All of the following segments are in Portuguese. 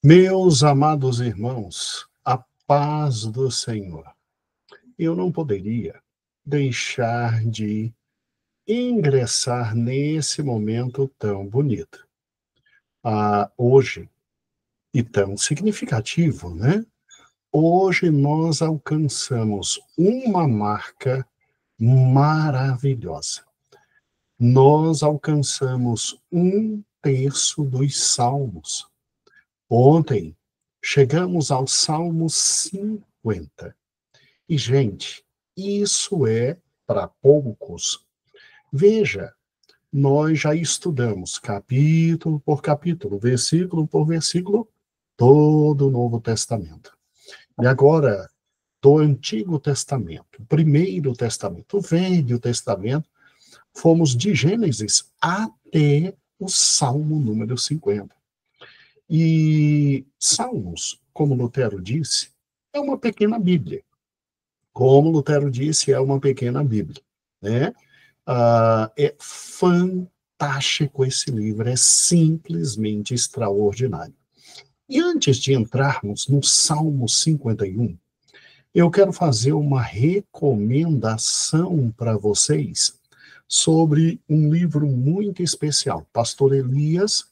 Meus amados irmãos, a paz do Senhor. Eu não poderia deixar de ingressar nesse momento tão bonito. Hoje, e tão significativo, né? Hoje nós alcançamos uma marca maravilhosa. Nós alcançamos 1/3 dos salmos. Ontem, chegamos ao Salmo 50. E, gente, isso é para poucos. Veja, nós já estudamos capítulo por capítulo, versículo por versículo, todo o Novo Testamento. E agora, do Antigo Testamento, o Primeiro Testamento, o Velho Testamento, fomos de Gênesis até o Salmo número 50. E Salmos, como Lutero disse, é uma pequena Bíblia. Como Lutero disse, é uma pequena Bíblia, né? É fantástico esse livro, é simplesmente extraordinário. E antes de entrarmos no Salmo 51, eu quero fazer uma recomendação para vocês sobre um livro muito especial. Pastor Elias,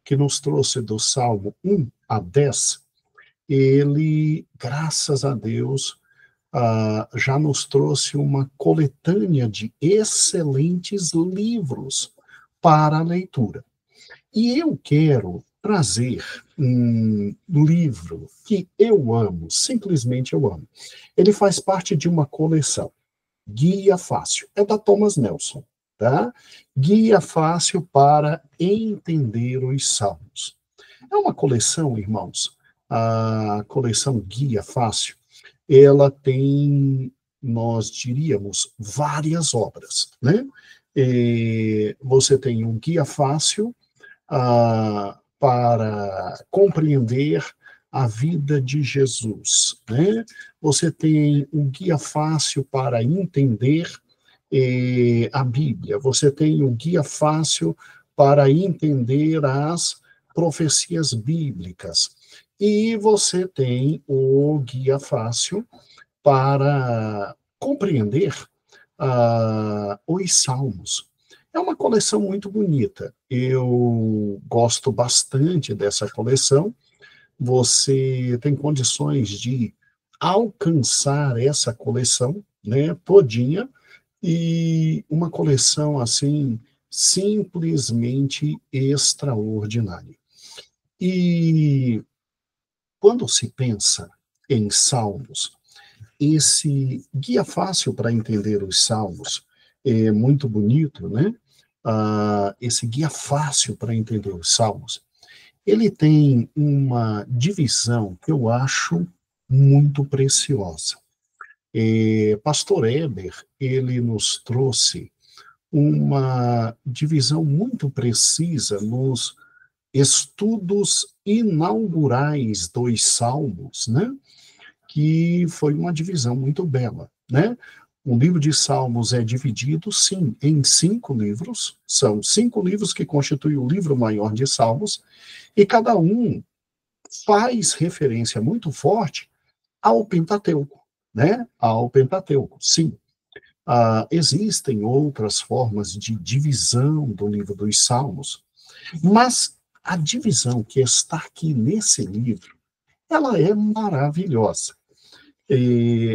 que nos trouxe do Salmo 1 a 10, ele, graças a Deus, já nos trouxe uma coletânea de excelentes livros para a leitura. E eu quero trazer um livro que eu amo, simplesmente eu amo. Ele faz parte de uma coleção, Guia Fácil, é da Thomas Nelson, tá? Guia Fácil para entender os Salmos. É uma coleção, irmãos, a coleção Guia Fácil, ela tem, nós diríamos, várias obras, né? Você tem um guia fácil para compreender a vida de Jesus, né? Você tem um guia fácil para entender a Bíblia. Você tem um guia fácil para entender as profecias bíblicas. E você tem o guia fácil para compreender os salmos. É uma coleção muito bonita. Eu gosto bastante dessa coleção. Você tem condições de alcançar essa coleção, né, todinha, e uma coleção, assim, simplesmente extraordinária. E quando se pensa em salmos, esse guia fácil para entender os salmos é muito bonito, né? Esse guia fácil para entender os salmos, ele tem uma divisão que eu acho muito preciosa. Pastor Eber, ele nos trouxe uma divisão muito precisa nos estudos inaugurais dos Salmos, né? Que foi uma divisão muito bela, né? O livro de Salmos é dividido, sim, em 5 livros, são 5 livros que constituem o livro maior de Salmos, e cada um faz referência muito forte ao Pentateuco, né? Ao Pentateuco, sim. Existem outras formas de divisão do livro dos Salmos, mas a divisão que está aqui nesse livro, ela é maravilhosa.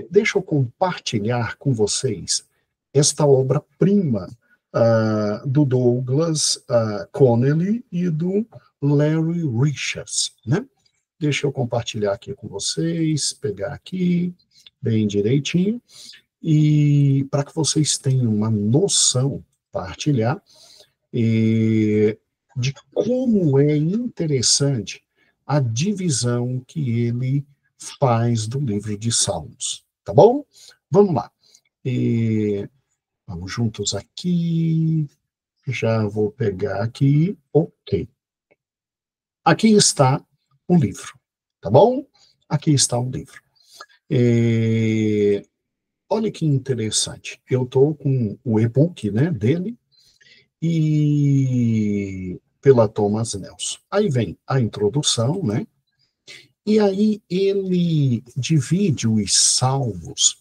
Deixa eu compartilhar com vocês esta obra-prima do Douglas Connelly e do Larry Richards, né? Deixa eu compartilhar aqui com vocês, pegar aqui bem direitinho, e para que vocês tenham uma noção, partilhar, de como é interessante a divisão que ele faz do livro de Salmos, tá bom? Vamos lá. Vamos juntos aqui. Já vou pegar aqui. Ok. Aqui está o livro, tá bom? Aqui está o livro. Olha que interessante. Eu estou com o e-book, né, dele, e pela Thomas Nelson. Aí vem a introdução, né? E aí ele divide os salmos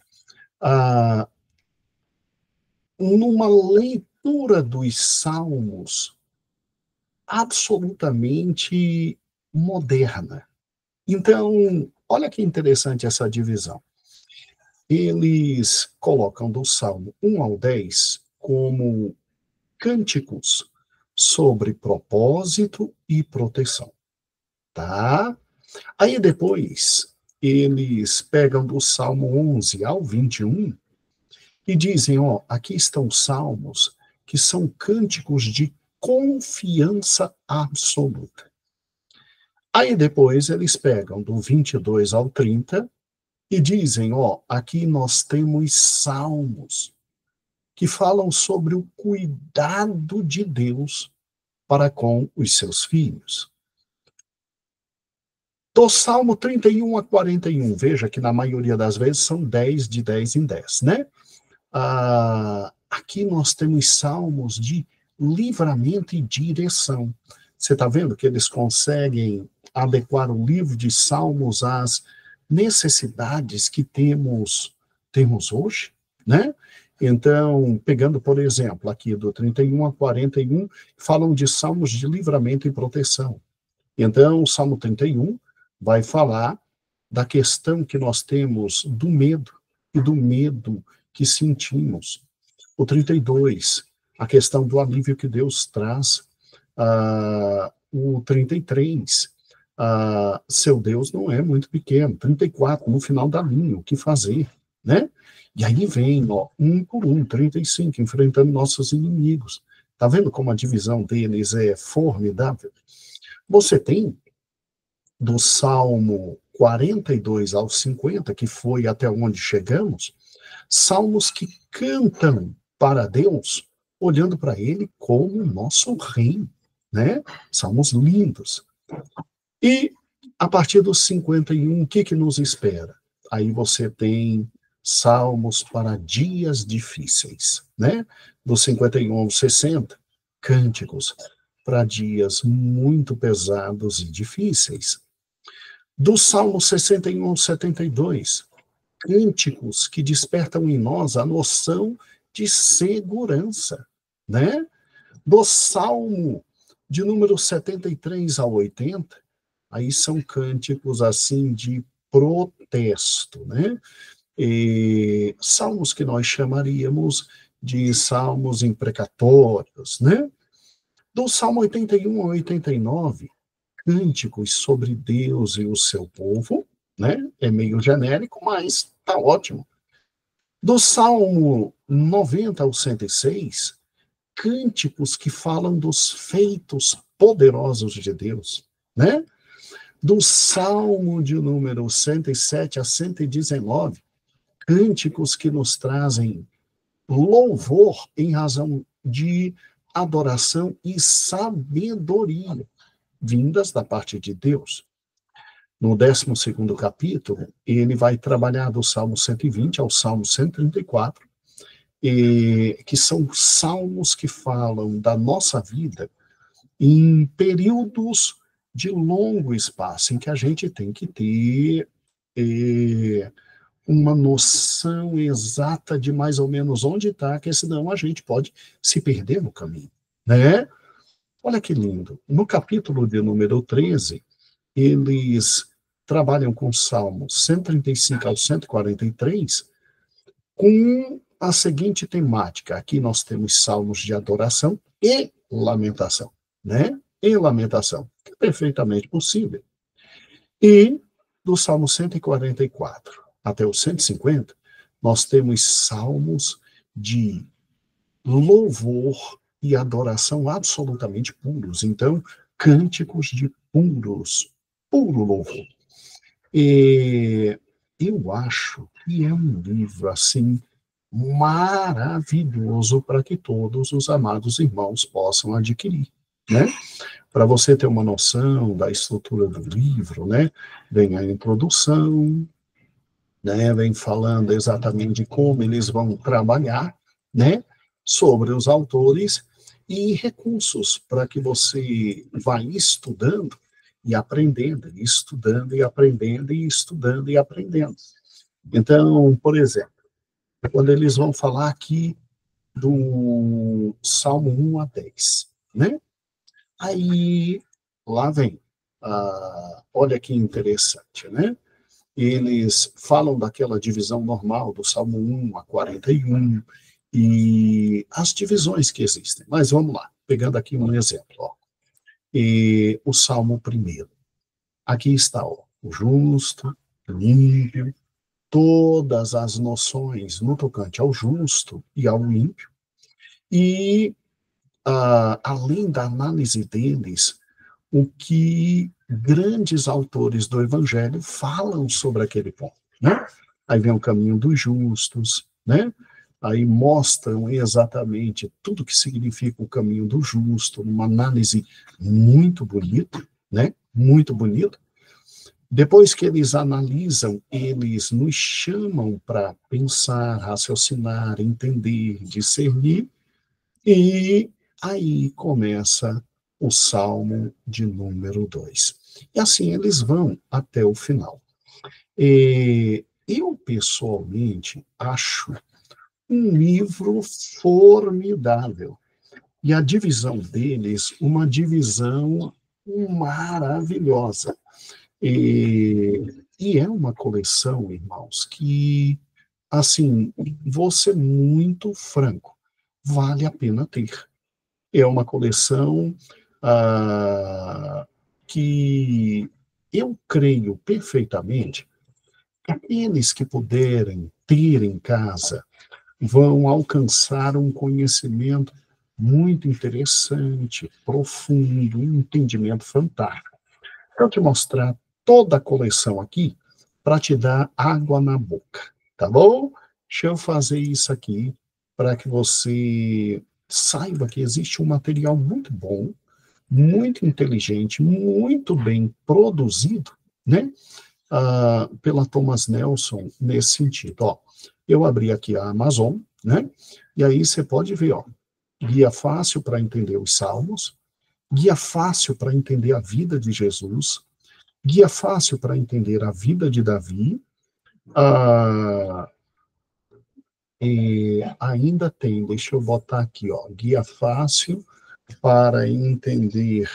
numa leitura dos salmos absolutamente moderna. Então, olha que interessante essa divisão. Eles colocam do Salmo 1 ao 10 como cânticos sobre propósito e proteção, tá? Aí depois, eles pegam do Salmo 11 ao 21 e dizem, ó, aqui estão salmos que são cânticos de confiança absoluta. Aí depois eles pegam do 22 ao 30 e dizem, ó, aqui nós temos salmos que falam sobre o cuidado de Deus para com os seus filhos. Do Salmo 31 a 41, veja que na maioria das vezes são 10 de 10 em 10, né? Aqui nós temos salmos de livramento e direção. Você está vendo que eles conseguem adequar o livro de Salmos às necessidades que temos hoje, né? Então, pegando, por exemplo, aqui do 31 a 41, falam de salmos de livramento e proteção. Então, o Salmo 31 vai falar da questão que nós temos do medo e do medo que sentimos. O 32, a questão do alívio que Deus traz. O 33, seu Deus não é muito pequeno. 34, no final da linha, o que fazer, né? E aí vem, ó, um por um, 35, enfrentando nossos inimigos. Tá vendo como a divisão deles é formidável? Você tem do Salmo 42 ao 50, que foi até onde chegamos, salmos que cantam para Deus, olhando para Ele como nosso rei, né? Salmos lindos. E a partir dos 51, o que nos espera? Aí você tem salmos para dias difíceis, né? Dos 51 ao 60, cânticos para dias muito pesados e difíceis. Do Salmo 61 ao 72, cânticos que despertam em nós a noção de segurança, né? Do Salmo de número 73 ao 80, aí são cânticos assim de protesto, né? E salmos que nós chamaríamos de salmos imprecatórios, né? Do Salmo 81 ao 89, cânticos sobre Deus e o seu povo, né? É meio genérico, mas tá ótimo. Do Salmo 90 ao 106, cânticos que falam dos feitos poderosos de Deus, né? Do Salmo de número 107 a 119, cânticos que nos trazem louvor em razão de adoração e sabedoria vindas da parte de Deus. No 12º capítulo, ele vai trabalhar do Salmo 120 ao Salmo 134, que são salmos que falam da nossa vida em períodos de longo espaço, em que a gente tem que ter uma noção exata de mais ou menos onde está, porque senão a gente pode se perder no caminho, né? Olha que lindo. No capítulo de número 13, eles trabalham com Salmos 135 ao 143, com a seguinte temática. Aqui nós temos salmos de adoração e lamentação, né? E lamentação, que é perfeitamente possível. E do Salmo 144 até o 150, nós temos salmos de louvor e adoração absolutamente puros. Então, cânticos de puro louvor. E eu acho que é um livro, assim, maravilhoso para que todos os amados irmãos possam adquirir, né? Para você ter uma noção da estrutura do livro, né? Vem a introdução, né? Vem falando exatamente de como eles vão trabalhar, né? sobre os autores e recursos para que você vá estudando e aprendendo, e estudando e aprendendo, e estudando e aprendendo. Então, por exemplo, quando eles vão falar aqui do Salmo 1 a 10, né? Aí, lá vem, olha que interessante, né? Eles falam daquela divisão normal do Salmo 1 a 41 e as divisões que existem. Mas vamos lá, pegando aqui um exemplo, ó. E o Salmo 1. Aqui está, ó, o justo, o ímpio, todas as noções no tocante ao justo e ao ímpio, e além da análise deles, o que grandes autores do Evangelho falam sobre aquele ponto, né? Aí vem o caminho dos justos, né? Aí mostram exatamente tudo que significa o caminho do justo, uma análise muito bonita, né? Muito bonita. Depois que eles analisam, eles nos chamam para pensar, raciocinar, entender, discernir, e aí começa o Salmo de número 2. E assim eles vão até o final. Eu, pessoalmente, acho um livro formidável. E a divisão deles, uma divisão maravilhosa. E é uma coleção, irmãos, que, assim, vou ser muito franco, vale a pena ter. É uma coleção que eu creio perfeitamente que aqueles que puderem ter em casa vão alcançar um conhecimento muito interessante, profundo, um entendimento fantástico. Quero te mostrar toda a coleção aqui para te dar água na boca, tá bom? Deixa eu fazer isso aqui para que você saiba que existe um material muito bom, muito inteligente, muito bem produzido, né? Pela Thomas Nelson nesse sentido. Ó, eu abri aqui a Amazon, né? E aí você pode ver, ó, guia fácil para entender os Salmos, guia fácil para entender a vida de Jesus, guia fácil para entender a vida de Davi, e ainda tem, deixa eu botar aqui, ó, guia fácil para entender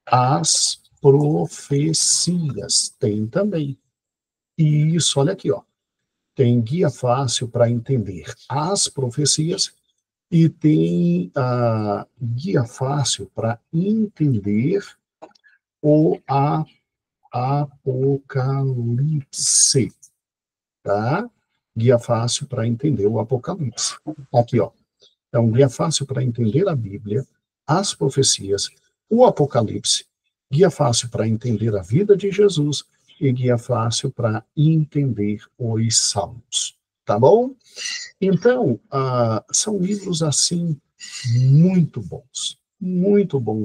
as profecias, tem também. E isso, olha aqui, ó, tem guia fácil para entender as profecias e tem guia fácil para entender o Apocalipse, tá? Guia fácil para entender o Apocalipse. Aqui, ó. É um guia fácil para entender a Bíblia, as profecias, o Apocalipse, guia fácil para entender a vida de Jesus e guia fácil para entender os Salmos, tá bom? Então, são livros, assim, muito bons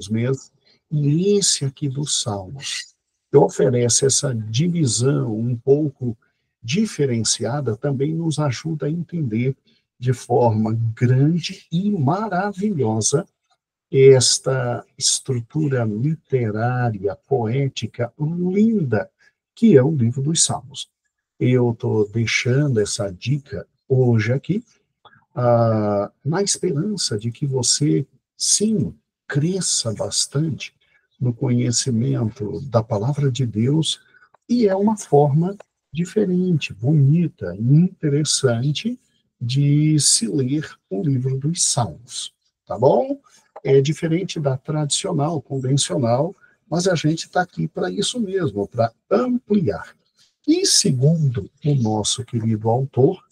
mesmo, e esse aqui dos Salmos, que oferece essa divisão um pouco diferenciada, também nos ajuda a entender de forma grande e maravilhosa esta estrutura literária, poética, linda, que é o livro dos Salmos. Eu estou deixando essa dica hoje aqui, na esperança de que você, sim, cresça bastante no conhecimento da palavra de Deus, e é uma forma diferente, bonita, interessante de se ler o livro dos Salmos, tá bom? É diferente da tradicional, convencional, mas a gente está aqui para isso mesmo, para ampliar. E segundo o nosso querido autor,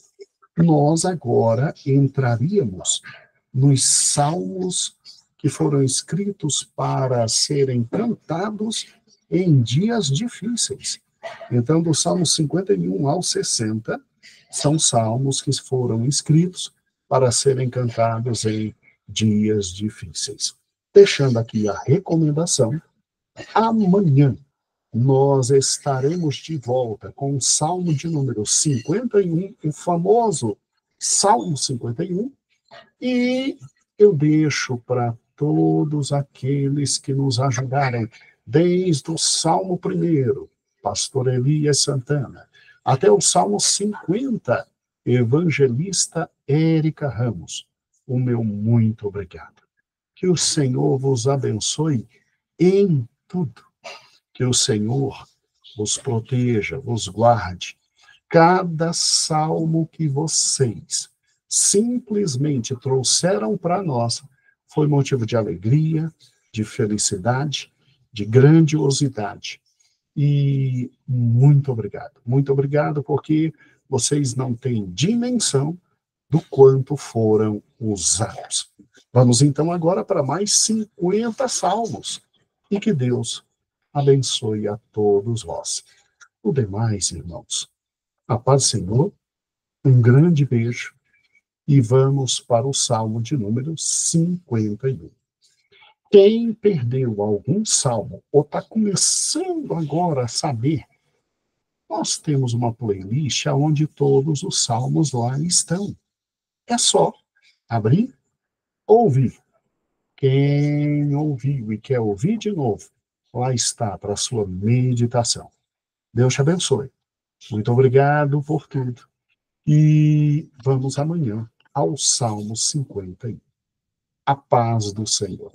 nós agora entraríamos nos salmos que foram escritos para serem cantados em dias difíceis. Então, do Salmo 51 ao 60, são salmos que foram escritos para serem cantados em dias difíceis. Deixando aqui a recomendação, amanhã nós estaremos de volta com o Salmo de número 51, o famoso Salmo 51, e eu deixo para todos aqueles que nos ajudaram, desde o Salmo 1, Pastor Elias Santana, até o Salmo 50, Evangelista Érica Ramos, o meu muito obrigado. Que o Senhor vos abençoe em tudo. Que o Senhor vos proteja, vos guarde. Cada salmo que vocês simplesmente trouxeram para nós foi motivo de alegria, de felicidade, de grandiosidade. E muito obrigado, porque vocês não têm dimensão do quanto foram usados. Vamos então agora para mais 50 salmos. E que Deus abençoe a todos vós. O demais, irmãos, a paz do Senhor, um grande beijo, e vamos para o Salmo de número 51. Quem perdeu algum salmo, ou está começando agora a saber, nós temos uma playlist onde todos os salmos lá estão. É só abrir, ouvir. Quem ouviu e quer ouvir de novo, lá está para a sua meditação. Deus te abençoe. Muito obrigado por tudo. E vamos amanhã ao Salmo 51. A paz do Senhor.